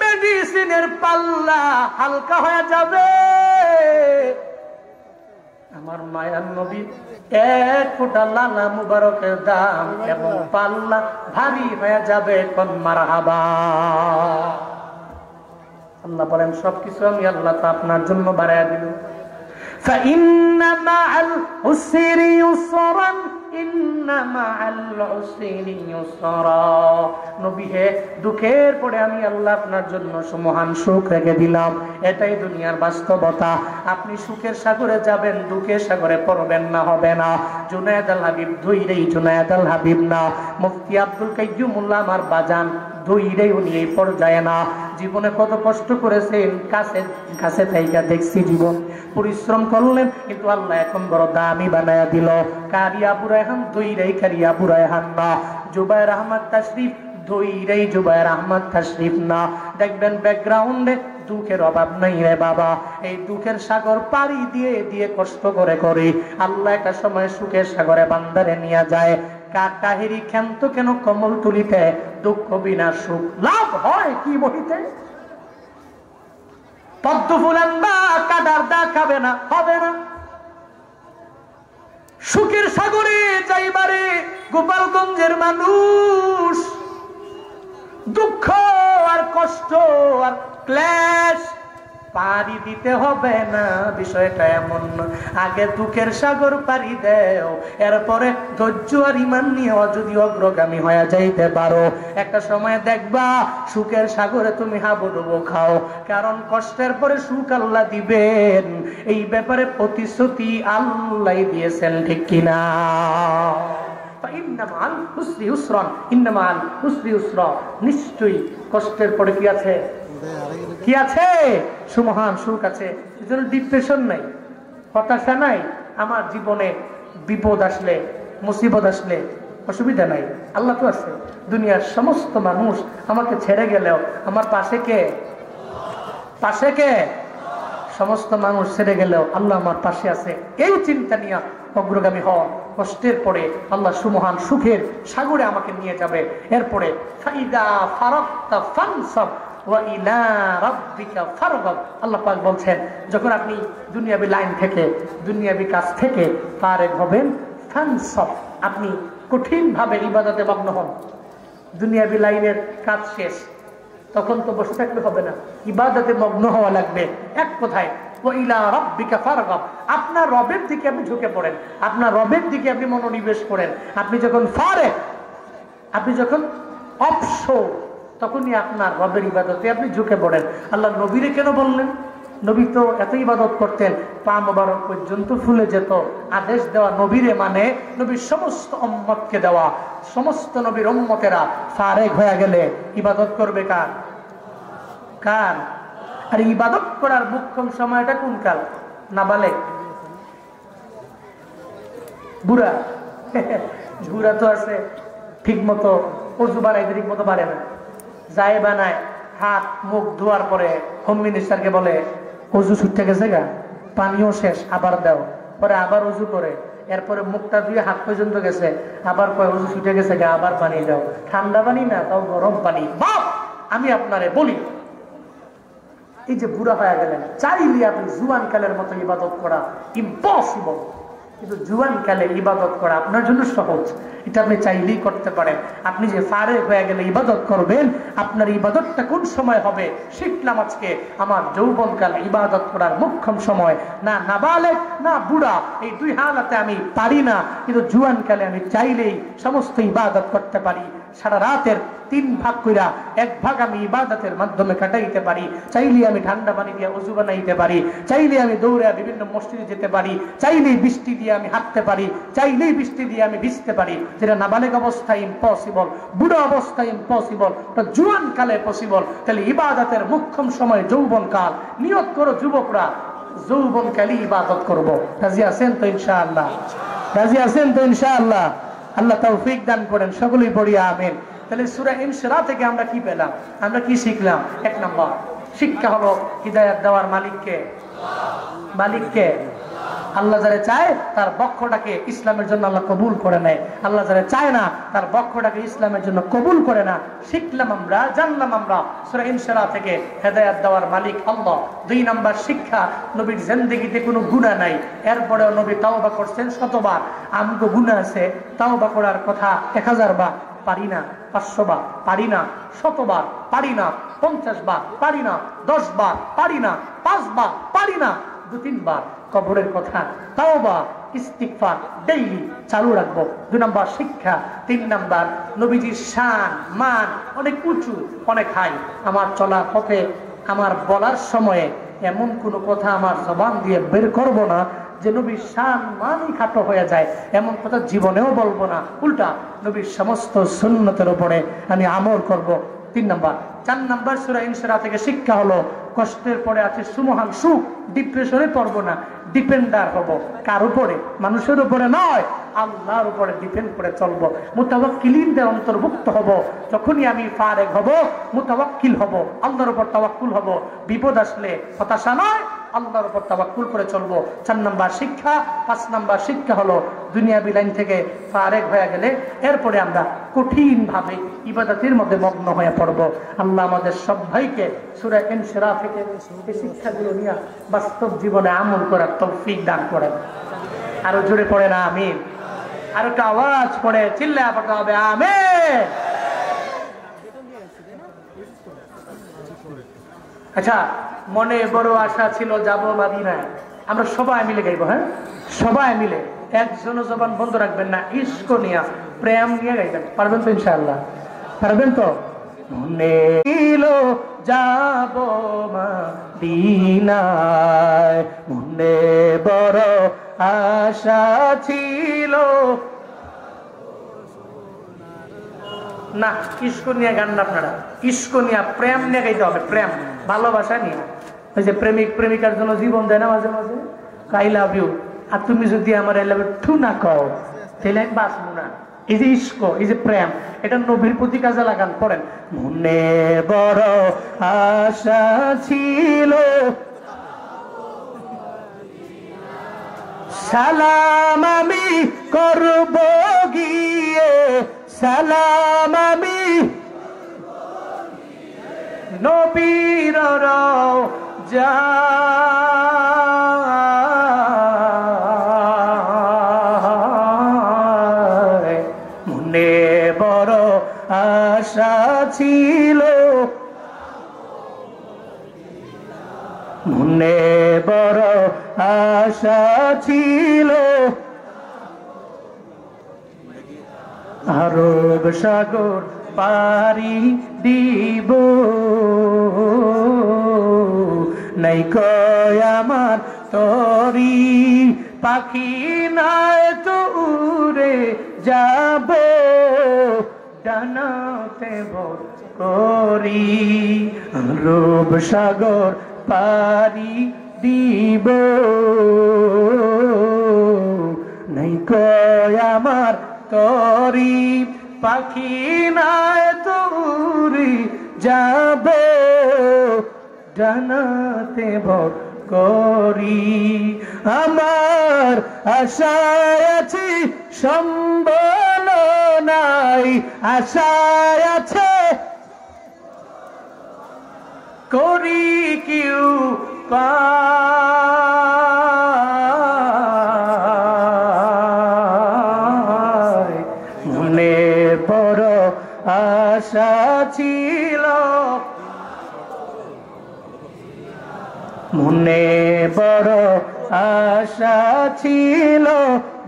মেডিসিনের পাল্লা হালকা হয়ে যাবে, আমার মায়ার নবী এক ফোঁটা লালা মুবারকের দাম এবং পাল্লা ভারী হয়ে যাবে। কোন মারহাবা। আল্লাহ বলেন সবকিছু আমি আল্লাহ তো আপনার জন্য বাড়ায়া দিলাম। فإن مع العسر يسرا ইন্না মাআল উসরি ইউসরা। নবী হে, দুঃখের পরে আমি আল্লাহ আপনার জন্য সুমহান সুখ রেখে দিলাম। এটাই দুনিয়ার বাস্তবতা। আপনি সুখের সাগরে যাবেন, দুঃখের সাগরে পড়বেন না, হবে না। জুনায়েদ আল হাবিব ধৈরেই জুনায়েদ আল হাবিব না, মুফতি আব্দুল কাইয়ুমুল্লাহ আমার বাজান ধৈরেই উনি এই পর্যায়ে না। জীবনে কত কষ্ট করেছেন, কাছে থাইকা দেখছি, জীবন পরিশ্রম করলেন, কিন্তু আল্লাহ এখন বড় দামি বানায়া দিল। কারিয়া বুরায়হান ধৈরেই কারিয়া বুরায়হান না। জুবায়ের আহমদ তাশরিফ ধৈরেই জুবায়ের আহমদ তাশরিফ না। দেখবেন ব্যাকগ্রাউন্ডে দুঃখের অভাব নাই রে বাবা। এই দুঃখের সাগর পাড়ি দিয়ে দিয়ে কষ্ট করে করে আল্লাহ একটা সময় সুখের সাগরে বান্দারে নিয়ে যায়। কাহিরি ক্ষান্ত কেন কমল তুলিতে, দুঃখ বিনা সুখ লাভ হয় কি বহিতে। পদ্ম ফুল আনবা কাদার দা খাবে না, হবে না। সুখের সাগরে যাইবারে গোপালগঞ্জের মানুষ দুঃখ আর কষ্ট আর ক্লেশ পারি দিতে হবে না। বিষয়টা এমন না, আগে দুঃখের সাগর পারি দেও, এরপরে ধৈর্য আর ইমান নিয়ে যদি অগ্রগামী হয়ে যাইতে পারো, একটা সময় দেখবা সুখের সাগরে তুমি হাবুডুবু খাও। কারণ কষ্টের পরে সুখ আল্লাহ দিবেন, এই ব্যাপারে প্রতিশ্রুতি আল্লাহ দিয়েছেন, ঠিক কিনা? নিশ্চয়ই কষ্টের পরে কি আছে? কি আছে? সুমহান সুখ আছে। এজন্য ডিপ্রেশন নাই, হতাশা নাই। আমার জীবনে বিপদ আসলে, মুসিবত আসলে অসুবিধা নাই, আল্লাহ তো আছে। দুনিয়ার সমস্ত মানুষ আমাকে ছেড়ে গেলেও আমার পাশে কে? পাশে কে? সমস্ত মানুষ ছেড়ে গেলেও আল্লাহ আমার পাশে আছে। এই চিন্তা নিয়ে অগ্রগামী হন। কষ্টের পরে আল্লাহ সুমহান সুখের সাগরে আমাকে নিয়ে যাবে। এরপরে ফাইদা ফারাগতা ফানসাব ওয়া ইলা রাব্বিকা ফারগাব। আল্লাহ পাক বলছেন, যখন আপনি দুনিয়াবি লাইন থেকে, দুনিয়াবি কাজ থেকে ফারেগ হবেন, ফানসাব, আপনি কঠিন ভাবে ইবাদতে মগ্ন হন। দুনিয়াবি লাইনের কাজ শেষ, তখন তো বসে থাকলে হবে না, ইবাদতে মগ্ন হওয়া লাগবে। এক কথায় ওয়া ইলা রাব্বিকা ফারগাব, আপনার রবের দিকে আপনি ঝুঁকে পড়েন, আপনার রবের দিকে আপনি মনোনিবেশ করেন। আপনি যখন ফারেগ, আপনি যখন অবসর, তখনই আপনার রবের ইবাদতে আপনি ঝুঁকে পড়েন। আল্লাহ নবীরে কেন বললেন? নবী তো এত ইবাদত করতেন, পা মোবারক পর্যন্ত ফুলে যেত। আদেশ দেওয়া নবীরে মানে নবীর সমস্ত উম্মতকে দেওয়া। সমস্ত নবীর উম্মতেরা ফারেগ হয়ে গেলে ইবাদত করবে কার? কার? আর ইবাদত করার মুখ্যম সময়টা কোন কাল? নাবালেগ, বুড়া। বুড়া তো আছে ঠিক মতো অজু বানাইতে ঠিক মতো পারে না, যায় বানায়, হাত মুখ ধোয়ার পরে হোম মিনিস্টারকে বলে অজু ছুটতে গেছে গা, পানিও শেষ, আবার দাও। পরে আবার অজু করে, এরপরে মুখটা ধুয়ে হাত পর্যন্ত গেছে, আবার কয় অজু ছুটে গেছে গা, আবার পানি দাও। ঠান্ডা পানি না, তাও গরম পানি। বাপ, আমি আপনারে বলি, এই যে বুড়া হয়ে গেলেন, চাইলে আপনি জুয়ান কালের মতো ইবাদত করা ইম্পসিবল, কিন্তু জুয়ান কালে ইবাদত করা আপনার জন্য সহজ। এটা আপনি চাইলেই করতে পারেন। আপনি যে ফারেগ হয়ে গেলে ইবাদত করবেন, আপনার ইবাদতটা কোন সময় হবে শিখলাম আজকে। আমার যৌবনকাল ইবাদত করার মুখ্যম সময়, না নাবালেগ না বুড়া, এই দুই হালাতে আমি পারি না, কিন্তু জুয়ান কালে আমি চাইলেই সমস্ত ইবাদত করতে পারি। সারা রাতের 3 ভাগ কইরা 1 ভাগ আমি ইবাদতের মাধ্যমে কাটাইতে পারি। চাইলে আমি ঠান্ডা পানি দিয়ে ওযু বানাইতে পারি, চাইলে আমি দৌড়ে বিভিন্ন মসজিদে যেতে পারি, চাইলেই বৃষ্টি দিয়ে আমি হাঁটতে পারি, চাইলেই বৃষ্টি দিয়ে আমি ভিজতে পারি। যেটা নাবালেগ অবস্থায় ইম্পসিবল, বুড়ো অবস্থায় ইম্পসিবল, জুয়ান কালে পসিবল। তাহলে ইবাদতের মুখ্যম সময় যৌবন কাল। নিয়ত করো যুবকরা, যৌবন কালে ইবাদত করব। রাজি আছেন তো ইনশাআল্লাহ? রাজি আছেন তো ইনশাআল্লাহ? আল্লাহ তৌফিক দান করেন, সকলেই পড়ি আমিন। তাহলে সূরা ইনশিরাহ থেকে আমরা কি পেলাম? আমরা কি শিখলাম? 1 নম্বর শিক্ষা হলো হিদায়াত দেওয়ার মালিককে। মালিককে আল্লাহ যারা চায় তার বক্ষটাকে ইসলামের জন্য আল্লাহ কবুল করে নেয়, আল্লাহ যারা চায় না তার বক্ষটাকে ইসলামের জন্য কবুল করে না। শিখলাম আমরা, জানলাম আমরা সূরা ইনশিরাহ থেকে হেদায়েত দেওয়ার মালিক আল্লাহ। 2 নম্বর শিক্ষা, নবীর জিন্দেগিতে কোনো গুনাহ নাই, এরপরেও নবী তাওবা করছেন 100 বার। আমগো গুনাহ আছে, তাওবা করার কথা 1000 বার, পারি না। 500 বার পারি না, 100 বার পারি না, 50 বার পারি না, 10 বার পারি না, 5 বার পারি না, 2-3 বার কবরের কথা, তাওবা ইস্তিগফার ডেইলি চালু রাখবো। 2 নাম্বার শিক্ষা। 3 নাম্বার নবীজির শান মান অনেক উঁচু, অনেক হাই। আমার চলার পথে, আমার বলার সময়ে এমন কোনো কথা আমার জবান দিয়ে বের করব না যে নবীর শান মানই খাটো হয়ে যায়, এমন কথা জীবনেও বলবো না। উল্টা নবীর সমস্ত সুন্নতের উপরে আমি আমল করব। 3 নাম্বার। 4 নাম্বার সূরা ইনশিরাহ থেকে শিক্ষা হলো, কষ্টের পরে আছে সুমহান সুখ। ডিপ্রেশনে পড়বো না, ডিপেন্ডার হব। কার উপরে? মানুষের উপরে নয়, আল্লাহর উপরে ডিপেন্ড করে চলবো। মুতাওয়াক্কিলিনদের অন্তর্ভুক্ত হব। যখনই আমি ফারেগ হব, মুতাওয়াক্কিল হব, আল্লাহর উপর তাওয়াক্কুল হব। বিপদ আসলে হতাশা নয়, আল্লাহর উপর তাওয়াক্কুল করে চলবো। 4 নাম্বার শিক্ষা। 5 নাম্বার শিক্ষা হলো, দুনিয়াবি লাইন থেকে ফারেগ হয়ে গেলে এরপরে আমরা কঠিন ভাবে ইবাদতের মধ্যে মগ্ন হয়ে পড়ব। আল্লাহ আমাদের সবাইকে সূরা ইনশিরাহ থেকে এই শিক্ষাগুলো নিয়ে বাস্তব জীবনে আমল করার তৌফিক দান করেন। আরো জোরে পড়ে না আমিন। আর একটা আওয়াজ পড়ে চিল্লায় পড়তে হবে আমিন। আচ্ছা, মনে বড় আশা ছিল যাব মদিনায়। আমরা সবাই মিলে গাইবো, হ্যাঁ সবাই মিলে, একজনও জবান বন্ধ রাখবেন না। ইশক নিয়া, প্রেম নিয়ে গাইবেন। পারবেন তো ইনশাআল্লাহ? পারবেন তো? মনে ছিল যাব মদিনায়, মনে বড় আশা ছিল। না, ইশক নিয়ে গান না আপনারা, ইশক নিয়ে প্রেম নিয়ে গাইতে হবে। প্রেম, ভালোবাসা নিয়ে। ওই যে প্রেমিক প্রেমিকার জন্য জীবন দেয় না মাঝে মাঝে, আই লাভ ইউ, আর তুমি যদি আমার আই লাভ ইউ টু না কও তাহলে আমি বাঁচবো না। এই যে ইশক, এই যে প্রেম, এটা নবীর প্রতি কাজে লাগান। পড়েন, মনে বড় আশা ছিল, সালাম আমি করব গিয়ে, সালাম আমি নবীর রওজা, মনে বড় আশা ছিল, মনে বড় আশা ছিল, আরব সাগর পারি দিব, নাই কয় আমার তরি পাখি নাই তো উড়ে যাব, ডানাতে ভর করি, আরব সাগর পারি দিব, নাই কয় আমার তরি পাখি নাই তো উড়ে যাব, ডানাতে ভর করি। আমার আশায় আছি সম্বল নাই, আশায় আছে করি কেউ পায়, মনে বড় আশা ছিল, মনে বড় আশা ছিল,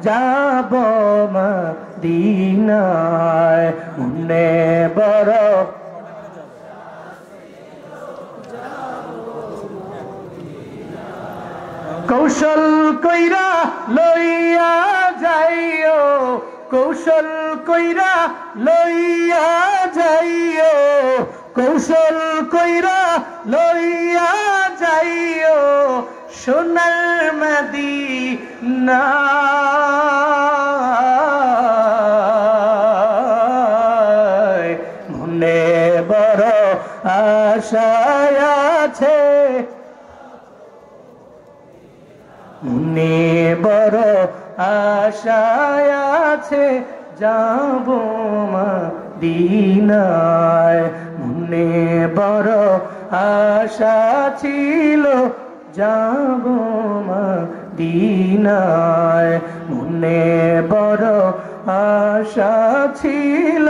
যাব মদিনায়, মনে বড় কৌশল কইরা লইয়া যাইও, কৌশল কইরা লইয়া যাইও, কৌশল কইরা লইয়া যাইও, সোনার মদিনা, মনে বড় আশা আছে, মনে বড় আশা আছে, যাব মদিনায়, মনে বড় আশা ছিল, যাব মদিনায়, মনে বড় আশা ছিল।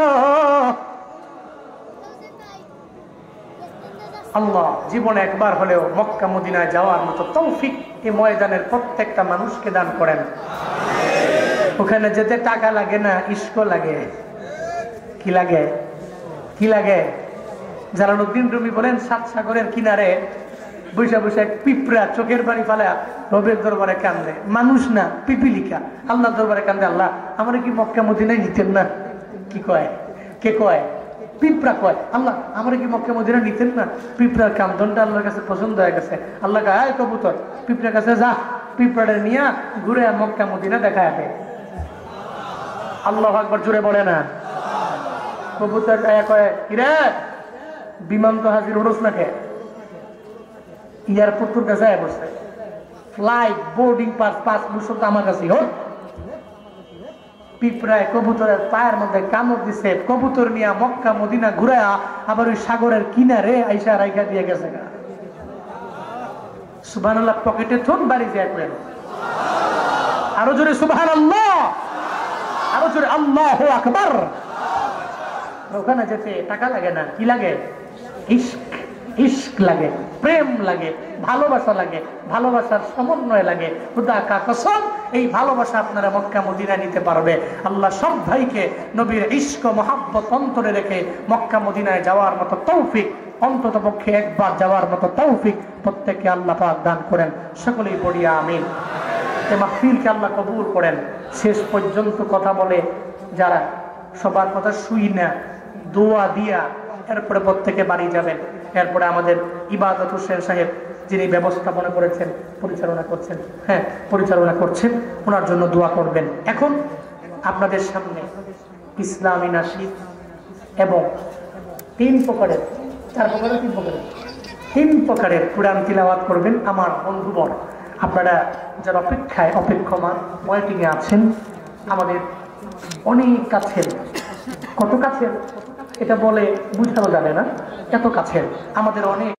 আল্লাহ জীবনে একবার হলেও মক্কা মদিনায় যাওয়ার মতো তৌফিক এই ময়দানের প্রত্যেকটা মানুষকে দান করেন। ওখানে যেতে টাকা লাগে না, ইস্ক লাগে। কি লাগে? কি লাগে? জালালউদ্দিন রুমি বলেন, সাত সাগরের কিনারে বৈশা বৈশা পিঁপড়া চোখের পানি ফালা রবের দরবারে কান্দে। মানুষ না, পিপিলিকা আল্লাহর দরবারে কান্দে, আল্লাহ আমার কি মক্কা মদিনায় নিতেন না? কি কয়? কে কয়? পিঁপড়া কয়, আল্লাহ আমার কি মক্কা মদিনা নিতেন না? পিঁপড়ার কান্দনটা আল্লাহর কাছে পছন্দ হয়ে গেছে। আল্লাহ কয়, কবুতর পিঁপড়ার কাছে যা, পিঁপড়াটা নিয়ে ঘুরে মক্কা মদিনা দেখায় দে। আল্লাহু আকবার জোরে বলে না? কবুতর কয়, কিরে বিমান তো হাজির হরস না, কে এয়ারপোর্ট তোর কাছে বসে, ফ্লাইট বোর্ডিং পাস 5 বছর তো আমার কাছে হোক। পিঁপড়ায় কবুতরের পায়ের মধ্যে কামড় দিছে, কবুতর নিয়ে মক্কা মদিনা ঘুরায়া আবার ওই সাগরের কিনারে আইসা রাইখা দিয়ে গেছে। সুবহানাল্লাহ, পকেটে থুন, বাড়ি যায় করেন। আরো জোরে সুবহানাল্লাহ, আরো জোরে আল্লাহু আকবার। ওখানে যেতে টাকা লাগে না, কি লাগে? ইশক, ইশক লাগে, প্রেম লাগে, ভালোবাসা লাগে, ভালোবাসার সমন্বয় লাগে। খুদা কা কসম, এই ভালোবাসা আপনারা মক্কা মদিনা নিতে পারবে। আল্লাহ সব ভাইকে নবীর ইশক মহাব্বত অন্তরে রেখে মক্কা মদিনায় যাওয়ার মতো তৌফিক, অন্তত পক্ষে একবার যাওয়ার মতো তৌফিক প্রত্যেককে আল্লাহ পাক দান করেন। সকলেই পড়ি আমিন। মাহফিলকে আল্লাহ কবুল করেন। শেষ পর্যন্ত কথা বলে যারা সবার কথা শুই না, দোয়া দিয়া এরপরে প্রত্যেকে বাড়ি যাবেন। এরপরে আমাদের ইবাদত হোসেন সাহেব, যিনি ব্যবস্থাপনা করেছেন, পরিচালনা করছেন, ওনার জন্য দোয়া করবেন। এখন আপনাদের সামনে ইসলামী নাশিদ এবং 3 প্রকারের কুরআন তিলাওয়াত করবেন আমার বন্ধুবর। আপনারা যারা অপেক্ষমান ওয়েটিং এ আছেন, আমাদের অনেক কাছের, কত কাছের এটা বলে বুঝানো যাবে না, এত কাছের আমাদের অনেক